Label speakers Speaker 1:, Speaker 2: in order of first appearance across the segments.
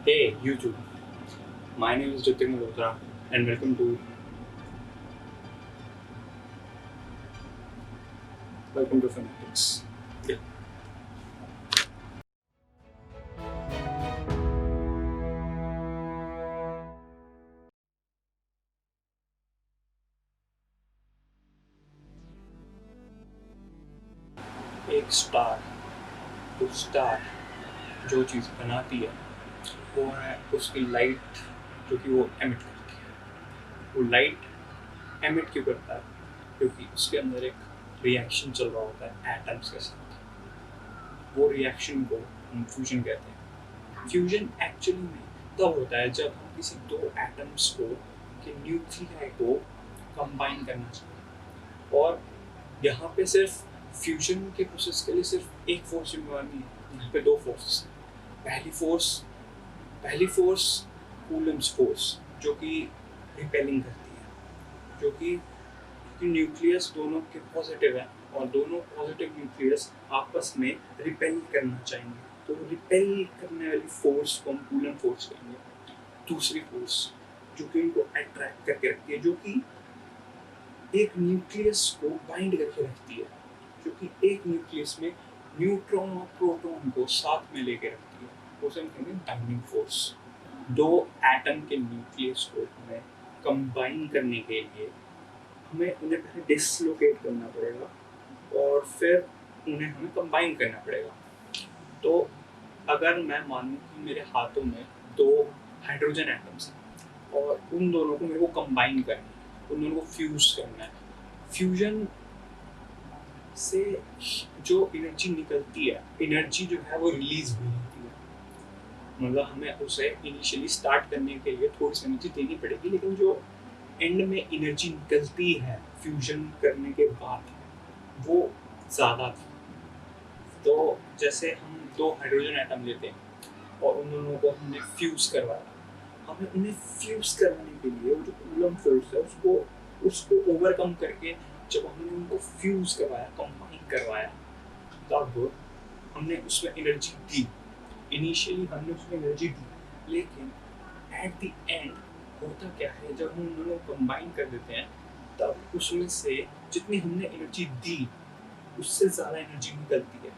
Speaker 1: Hey YouTube, my name is Jitin Malhotra and welcome to Phymaticks. Yeah. एक star जो चीज़ बनाती है वो है उसकी लाइट जो कि वो एमिट करती है। वो लाइट एमिट क्यों करता है? क्योंकि उसके अंदर एक रिएक्शन चल रहा होता है एटम्स के साथ। वो रिएक्शन को हम फ्यूजन कहते हैं। फ्यूजन एक्चुअली में तब होता है जब हम किसी दो एटम्स को के न्यूक्लियाई को कंबाइन करना चाहते हैं। और यहाँ पे सिर्फ फ्यूजन के प्रोसेस के लिए सिर्फ एक फोर्स जिम्मेवार नहीं है, यहाँ पे दो फोर्सेस हैं। पहली फोर्स कूलम्स फोर्स जो कि रिपेलिंग करती है, जो कि न्यूक्लियस दोनों के पॉजिटिव है और दोनों पॉजिटिव न्यूक्लियस आपस में रिपेल करना चाहेंगे, तो रिपेल करने वाली फोर्स को हम कूलम फोर्स कहेंगे। दूसरी फोर्स जो कि इनको अट्रैक्ट करके रखती है, जो कि एक न्यूक्लियस को बाइंड करके रखती है, जो कि एक न्यूक्लियस में न्यूट्रॉन और प्रोटॉन को साथ में लेके रखती है, उसे हम कहेंगे बाइंडिंग फोर्स। दो एटम के न्यूक्लियस को हमें कंबाइन करने के लिए हमें उन्हें पहले डिसलोकेट करना पड़ेगा और फिर उन्हें हमें कंबाइन करना पड़ेगा। तो अगर मैं मानूं कि मेरे हाथों में दो हाइड्रोजन एटम्स हैं और उन दोनों को मेरे को कंबाइन करना है, उन दोनों को फ्यूज करना है। फ्यूजन से जो एनर्जी निकलती है, एनर्जी जो है वो रिलीज हो जाती है। मतलब हमें उसे इनिशियली स्टार्ट करने के लिए थोड़ी सी एनर्जी देनी पड़ेगी, लेकिन जो एंड में एनर्जी निकलती है फ्यूजन करने के बाद वो ज़्यादा थी। तो जैसे हम दो हाइड्रोजन एटम लेते हैं और उन दोनों को हमने फ्यूज़ करवाया, हमें उन्हें फ्यूज़ करवाने के लिए वो जो कूलम फोर्स है उसको ओवरकम करके जब हमने उनको फ्यूज़ करवाया, कंबाइन करवाया, तब हमने उसमें एनर्जी दी। इनिशियली हमने उसमें एनर्जी दी, लेकिन एट द एंड होता क्या है, जब हम दोनों कंबाइन कर देते हैं तब उसमें से जितनी हमने एनर्जी दी उससे ज़्यादा एनर्जी निकलती है।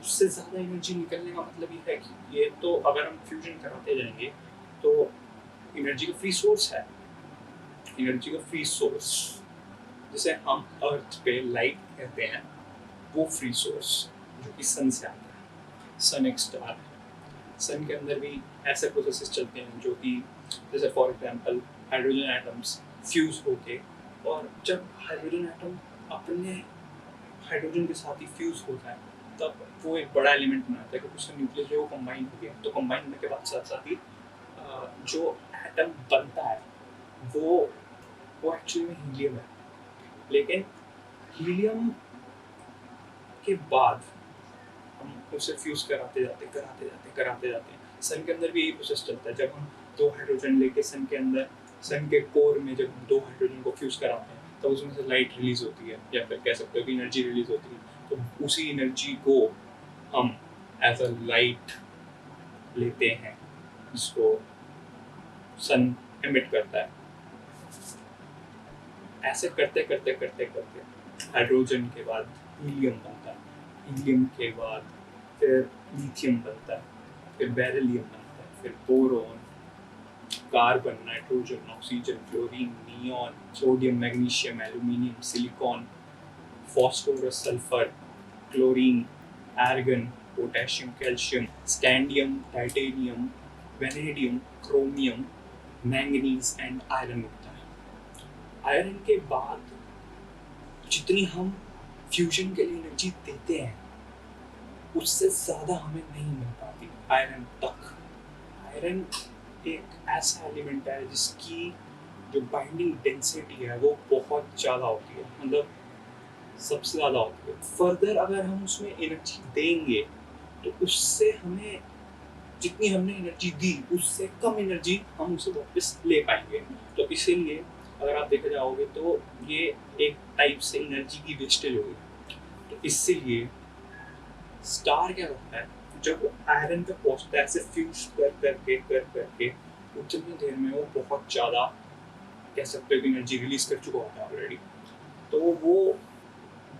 Speaker 1: उससे ज़्यादा एनर्जी निकलने का मतलब ये है कि ये तो अगर हम फ्यूजन कराते जाएंगे तो एनर्जी का फ्री सोर्स है। एनर्जी का फ्री सोर्स जिसे हम अर्थ पे लाइट कहते हैं, वो फ्री सोर्स जो कि सन से आता है। सन एक स्टार है। सन के अंदर भी ऐसे प्रोसेसेस चलते हैं जो कि जैसे for example hydrogen atoms fuse होके, और जब हाइड्रोजन एटम अपने हाइड्रोजन के साथ ही फ्यूज होता है तब वो एक बड़ा एलिमेंट बनाता है, क्योंकि उसका न्यूक्लियस जो है वो कंबाइन हो गया। तो कंबाइन होने के बाद साथ साथ ही जो एटम बनता है वो एक्चुअली में हीलियम है। लेकिन हीलियम के बाद हम उसे फ्यूज कराते जाते हैं। सन के अंदर भी यही प्रोसेस चलता है। जब हम दो हाइड्रोजन लेके सन के कोर में जब हम दो हाइड्रोजन को फ्यूज कराते हैं तो उसमें से लाइट रिलीज होती है, या फिर कह सकते हो कि एनर्जी रिलीज होती है। तो उसी एनर्जी को हम एज अ लाइट लेते हैं, जिसको सन एमिट करता है। ऐसे करते करते करते करते हाइड्रोजन के बाद हीलियम बनता है, हीलियम के बाद फिर लिथियम बनता है, फिर बेरिलियम बनता है, फिर boron, carbon, nitrogen, oxygen, chlorine, neon, sodium, magnesium, aluminium, silicon, phosphorus, sulphur, chlorine, argon, potassium, calcium, scandium, titanium, vanadium, chromium, manganese and iron होता है। आयरन के बाद जितनी हम फ्यूजन के लिए एनर्जी देते हैं उससे ज़्यादा हमें नहीं मिल पाती आयरन तक। आयरन एक ऐसा एलिमेंट है जिसकी जो बाइंडिंग डेंसिटी है वो बहुत ज़्यादा होती है, मतलब सबसे ज़्यादा होती है। फर्दर अगर हम उसमें एनर्जी देंगे तो उससे हमें जितनी हमने एनर्जी दी उससे कम एनर्जी हम उसे वापस ले पाएंगे। तो इसीलिए अगर आप देखा जाओगे तो ये एक टाइप से एनर्जी की वेस्टेज होगी। तो इसीलिए स्टार क्या करता है, जब वो आयरन पे पहुंचता है ऐसे फ्यूज कर करके उतनी देर में वो बहुत ज़्यादा कह सकते हो कि एनर्जी रिलीज कर चुका होता है ऑलरेडी। तो वो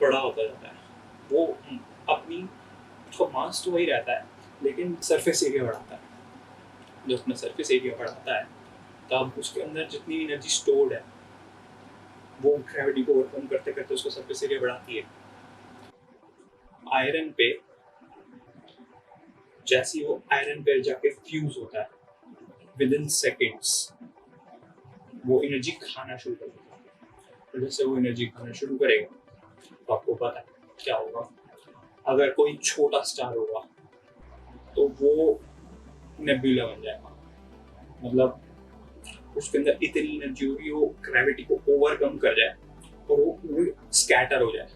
Speaker 1: बड़ा होता जाता है, वो अपनी उसका मास तो वही रहता है लेकिन सरफेस एरिया बढ़ाता है। जब अपना सरफेस एरिया बढ़ाता है तब उसके अंदर जितनी एनर्जी स्टोर्ड है वो ग्रेविटी को ओवरकम करते करते उसका सरफेस एरिया बढ़ाती है। आयरन पे जैसे ही वो आयरन पे जाके फ्यूज होता है विद इन सेकेंड्स वो एनर्जी खाना शुरू कर देता है। तो जैसे वो एनर्जी खाना शुरू करेगा तो आपको पता है क्या होगा। अगर कोई छोटा स्टार होगा तो वो नेबुला बन जाएगा, मतलब उसके अंदर इतनी एनर्जी होगी वो ग्रेविटी को ओवरकम कर जाए और वो स्कैटर हो जाए।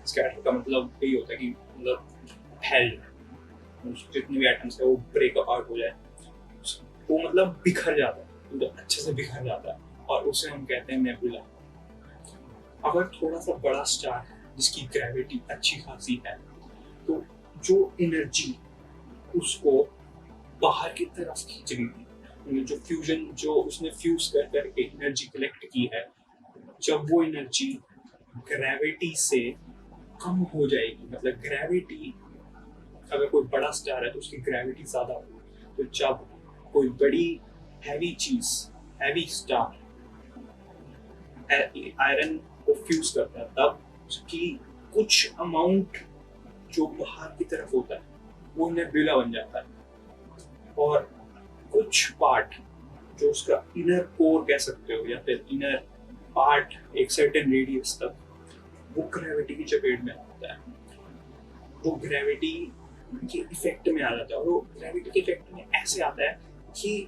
Speaker 1: स्कैटर का मतलब यही होता है कि मतलब फैल जाए, जितने भी एटम्स है वो ब्रेक अपार्ट हो जाए, वो मतलब बिखर जाता है, मतलब अच्छे से बिखर जाता है और उसे हम कहते हैं नेबुला। अगर थोड़ा सा बड़ा स्टार है जिसकी ग्रेविटी अच्छी खासी है तो जो एनर्जी उसको बाहर की तरफ खींच रही थी, जो फ्यूजन जो उसने फ्यूज कर करके एनर्जी कलेक्ट की है, जब वो एनर्जी ग्रेविटी से कम हो जाएगी, मतलब ग्रेविटी अगर कोई बड़ा स्टार है तो उसकी ग्रेविटी ज्यादा होगी, तो जब कोई बड़ी हैवी चीज हैवी स्टार आयरन को फ्यूज करता है तब उसकी कुछ अमाउंट जो बाहर की तरफ होता है वो नेबुला बन जाता है और कुछ पार्ट जो उसका इनर कोर कह सकते हो या फिर इनर पार्ट एक सर्टेन रेडियस तक वो ग्रेविटी की चपेट में आता है, वो ग्रेविटी के इफेक्ट में आ जाता है। वो ग्रेविटी के इफेक्ट में ऐसे आता है कि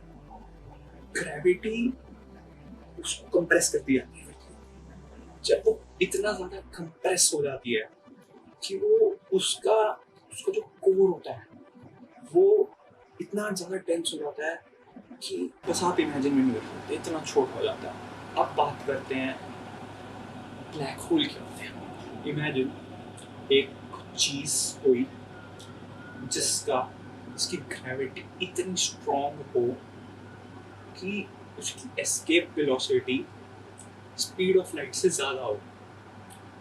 Speaker 1: ग्रेविटी उसको कंप्रेस करती जाती है। जब वो इतना ज्यादा कंप्रेस हो जाती है कि वो उसका उसका जो कोर होता है वो इतना ज्यादा टेंस हो जाता है कि बस आप इमेजिन भी नहीं कर सकते, इतना छोटा हो जाता है। अब बात करते हैं ब्लैक होल क्या होते हैं। इमेजिन एक चीज हुई जिसकी ग्रेविटी इतनी स्ट्रॉन्ग हो कि उसकी escape velocity speed of light से ज़्यादा हो।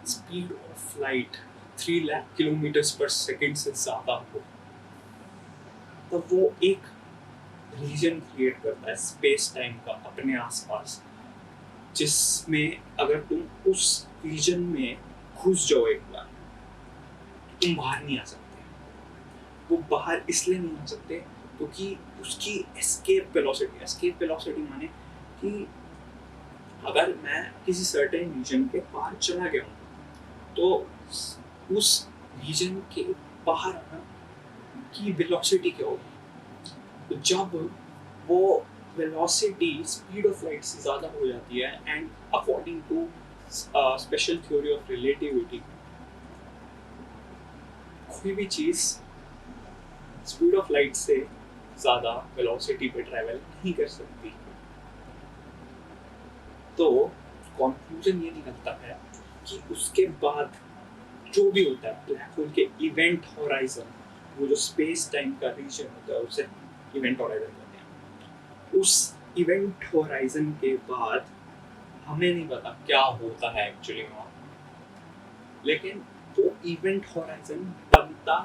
Speaker 1: Speed of light 3 lakh kilometre पर सेकेंड से ज़्यादा हो, तब वो एक रीजन क्रिएट करता है स्पेस टाइम का अपने आसपास, जिसमें अगर तुम उस रीजन में घुस जाओ एक बार तुम बाहर नहीं आ सकते। वो बाहर इसलिए नहीं आ सकते क्योंकि उसकी एस्केप वेलोसिटी माने कि अगर मैं किसी सर्टेन रीजन के बाहर चला गया हूँ तो उस रीजन के बाहर आना की वेलोसिटी क्या होगी। तो जब वो वेलोसिटी स्पीड ऑफ लाइट से ज़्यादा हो जाती है and according to special theory of relativity कोई भी चीज़ स्पीड ऑफ लाइट से ज़्यादा वेलोसिटी पे ट्रैवल नहीं कर सकती। तो कंक्लूजन ये निकलता है कि उसके बाद जो भी होता है ब्लैक होल के इवेंट होराइजन, वो जो स्पेस टाइम का रीजन होता है उसे इवेंट होराइजन कहते हैं। उस इवेंट होराइजन के बाद हमें नहीं पता क्या होता है एक्चुअली वहाँ, लेकिन वो इवेंट होराइजन बनता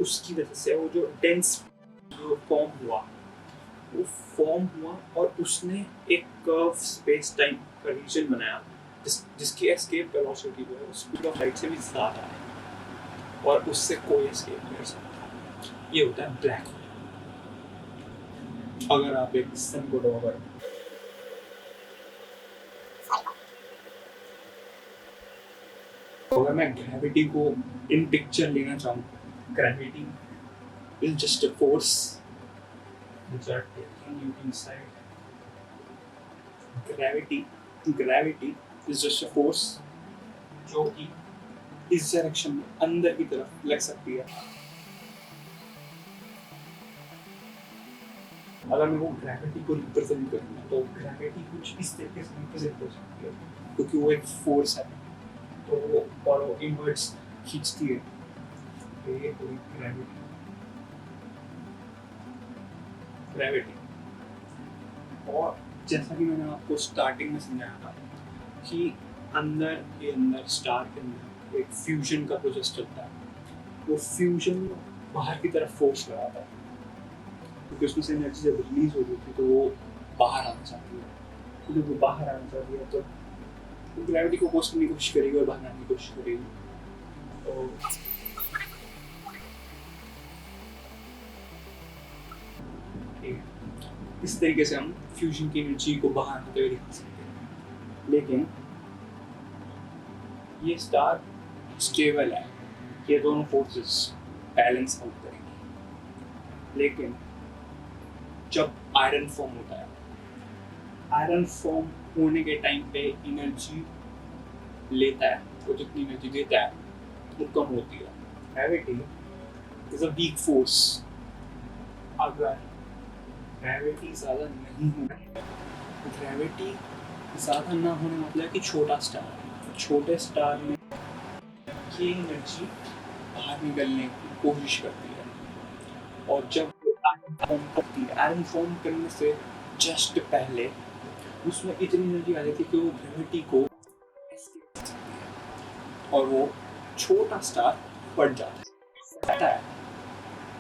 Speaker 1: उसकी वजह से वो जो डेंस जो फॉर्म हुआ और उसने एक कर्व स्पेस टाइम का रीजन बनाया जिसकी एस्केप वेलोसिटी जो है स्पीड ऑफ लाइट से भी ज़्यादा है और उससे कोई एस्केप नहीं कर सकता। ये होता है ब्लैक होल। अगर आप एक सन को ड्रॉ करें, अगर मैं ग्रेविटी को इन पिक्चर लेना चाहूँ, gravity is just a force which are taking you inside. Gravity is just a force जो कि इस डायरेक्शन में अंदर की तरफ लग सकती है। अगर मैं वो ग्रेविटी को रिप्रेजेंट करूँ तो ग्रेविटी कुछ इस तरीके से रिप्रेजेंट हो सकती है क्योंकि वो एक फोर्स है, तो वो और वो इनवर्ड्स खींचती है। तो ये कोई ग्रेविटी ग्रेविटी। और जैसा कि मैंने आपको स्टार्टिंग में समझाया था कि अंदर स्टार के अंदर एक फ्यूजन का प्रोसेस चलता है। वो फ्यूजन बाहर की तरफ फोर्स लगाता है, क्योंकि उसमें से एनर्जी जब रिलीज हो रही थी तो वो बाहर आना चाहती है। तो जब वो बाहर आना चाहती है तो ग्रेविटी को फोर्स करने की कोशिश करेगी और बाहर आने की कोशिश करेगी। तो ठीक है, इस तरीके से हम फ्यूजन की एनर्जी को बाहर आते हुए दिखा सकते हैं। लेकिन ये स्टार स्टेबल है, ये दोनों फोर्सेस बैलेंस आउट करेंगी। लेकिन जब आयरन फॉर्म होता है, आयरन फॉर्म होने के टाइम पे एनर्जी लेता है, वो जितनी एनर्जी देता है वो कम होती है। Gravity is a weak force. अगर ग्रेविटी ज़्यादा नहीं हो, ग्रेविटी ज़्यादा ना होने मतलब कि छोटा स्टार है, छोटे स्टार में ये एनर्जी बाहर निकलने की कोशिश करती है। और जब आयरन फॉर्म करती है, आयरन फॉर्म करने से जस्ट पहले उसमें इतनी एनर्जी आ जाती है कि वो ग्रेविटी को एस्केप कर सकती है और वो छोटा स्टार बढ़ जाता है।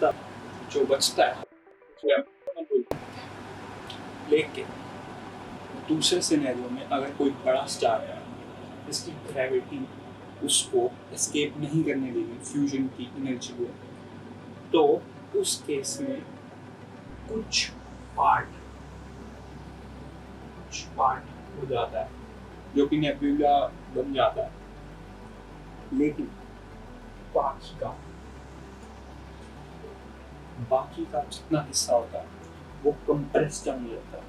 Speaker 1: तब जो बचता है लेकिन दूसरे सिनेरियो में अगर कोई बड़ा स्टार है जिसकी ग्रेविटी उसको एस्केप नहीं करने देगी फ्यूजन की एनर्जी को, तो उस केस में कुछ पार्ट हो जाता है जो कि नेबुला बन जाता है, लेकिन बाकी का जितना हिस्सा होता है वो कंप्रेस डाउन हो जाता है।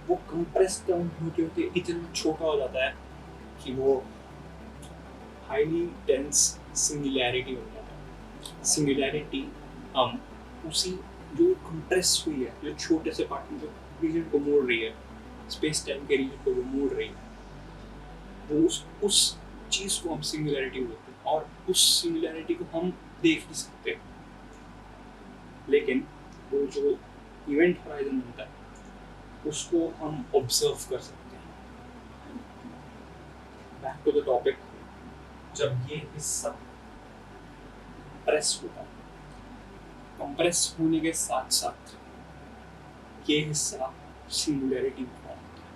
Speaker 1: वो कंप्रेस डाउन होते होते इतना छोटा हो जाता है कि वो हाईली डेंस सिंगुलैरिटी हो जाता है। सिंगुलैरिटी हम उसी जो कंप्रेस हुई है, जो छोटे से पार्ट में जो रीजन को मोड़ रही है, स्पेस टाइम के रीजन को वो मोड़ रही है, वो उस चीज़ को हम सिंगुलैरिटी बोलते हैं। और उस सिंगुलैरिटी को हम देख नहीं सकते, लेकिन वो जो इवेंट होराइजन होता है उसको हम ऑब्जर्व कर सकते हैं। बैक टू द टॉपिक, जब ये हिस्सा कंप्रेस होता है, कंप्रेस होने के साथ साथ ये हिस्सा सिंगुलैरिटी में फॉर्म होता है।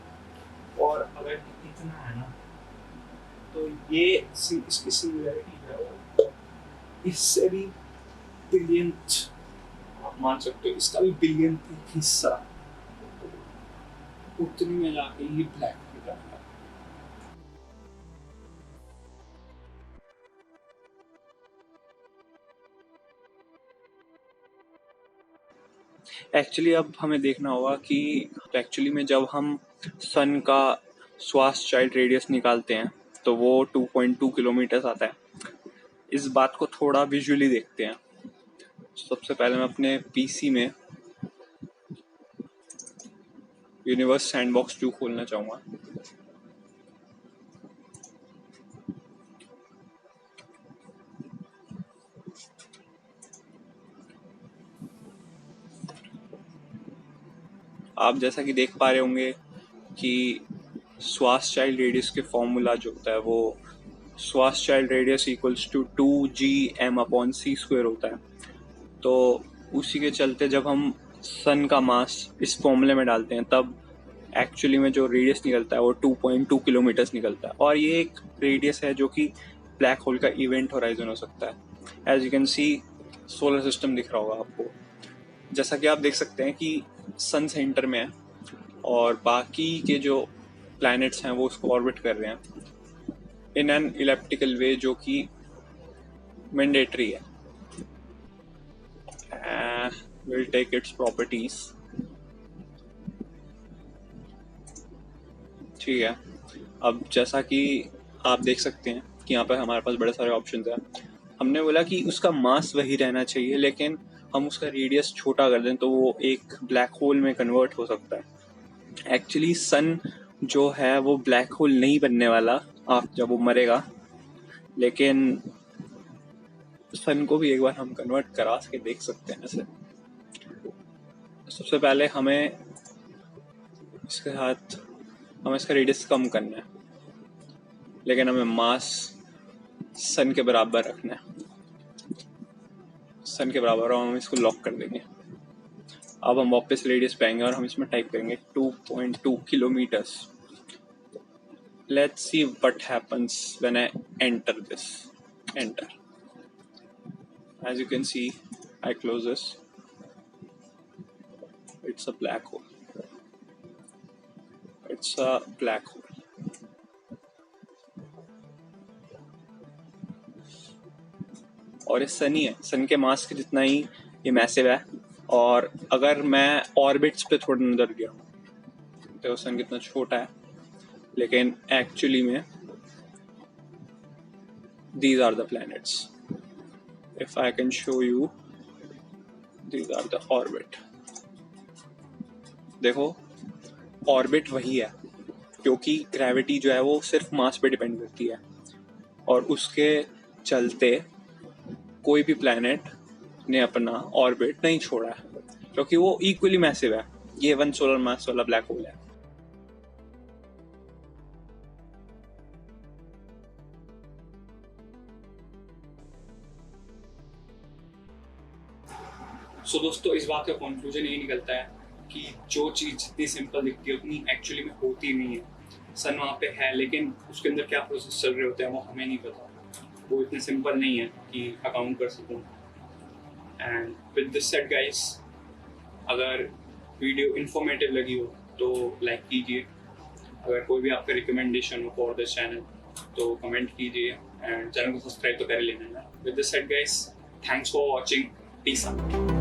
Speaker 1: और अगर इतना है ना, तो ये इसकी सिंगुलैरिटी है वो इससे भी बिलियंथ, आप मान सकते हो इसका भी बिलियंथ हिस्सा उतनी में जाके ये ब्लैक हो जाता है। एक्चुअली अब हमें देखना होगा कि एक्चुअली में जब हम सन का श्वास चाइल्ड रेडियस निकालते हैं तो वो 2.2 किलोमीटर आता है। इस बात को थोड़ा विजुअली देखते हैं। सबसे पहले मैं अपने पीसी में यूनिवर्स सैंडबॉक्स 2 खोलना चाहूँगा। आप जैसा कि देख पा रहे होंगे कि श्वास चाइल्ड रेडियस के फॉर्मूला जो होता है वो श्वास child radius equals to 2gm/c² होता है। तो उसी के चलते जब हम सन का मास इस फॉर्मूले में डालते हैं तब एक्चुअली में जो रेडियस निकलता है वो 2.2 किलोमीटर्स निकलता है। और ये एक रेडियस है जो कि ब्लैक होल का इवेंट होराइजन हो सकता है। As you can see solar system दिख रहा होगा आपको। जैसा कि आप देख सकते हैं कि सन सेंटर में है और बाकी के जो प्लैनेट्स हैं वो उसको ऑर्बिट कर रहे हैं इन एन इलिप्टिकल वे जो कि मैंडेटरी है। We'll take its properties। ठीक है, अब जैसा कि आप देख सकते हैं कि यहाँ पर हमारे पास बड़े सारे ऑप्शंस हैं। हमने बोला कि उसका मास वही रहना चाहिए, लेकिन हम उसका रेडियस छोटा कर दें तो वो एक ब्लैक होल में कन्वर्ट हो सकता है। एक्चुअली सन जो है वो ब्लैक होल नहीं बनने वाला आप जब वो मरेगा, लेकिन सन को भी एक बार हम कन्वर्ट करा के देख सकते हैं ऐसे। सबसे पहले हमें इसके साथ हमें इसका रेडियस कम करना है, लेकिन हमें मास सन के बराबर रखना है, सन के बराबर, और हम इसको लॉक कर देंगे। अब हम वापस रेडियस पाएंगे और हम इसमें टाइप करेंगे 2.2 kilometres. Let's see what happens when I enter this. Enter. As you can see, I close this, it's a black hole, it's a black hole. और ये सन ही है, सन के मास के जितना ही ये मैसिव है। और अगर मैं ऑर्बिट्स पे थोड़ा नजर गया तो सन कितना छोटा है, लेकिन एक्चुअली में these are the planets. If I can show you, these are the orbit. देखो ऑर्बिट वही है, क्योंकि ग्रेविटी जो है वो सिर्फ मास पे डिपेंड करती है, और उसके चलते कोई भी प्लैनेट ने अपना ऑर्बिट नहीं छोड़ा है, क्योंकि वो इक्वली मैसिव है। ये 1 सोलर मास वाला ब्लैक होल है। सो दोस्तों, इस बात का कंक्लूजन ये निकलता है कि जो चीज़ जितनी सिंपल दिखती है उतनी एक्चुअली में होती नहीं है। सन वहाँ पे है, लेकिन उसके अंदर क्या प्रोसेस चल रहे होते हैं वो हमें नहीं पता। वो इतने सिंपल नहीं है कि अकाउंट कर सकूँ। And with this said guys, अगर वीडियो इन्फॉर्मेटिव लगी हो तो लाइक कीजिए। अगर कोई भी आपका रिकमेंडेशन हो फॉर दिस चैनल तो कमेंट कीजिए, एंड चैनल को सब्सक्राइब तो कर लेना। With this said guys, thanks for watching, peace out.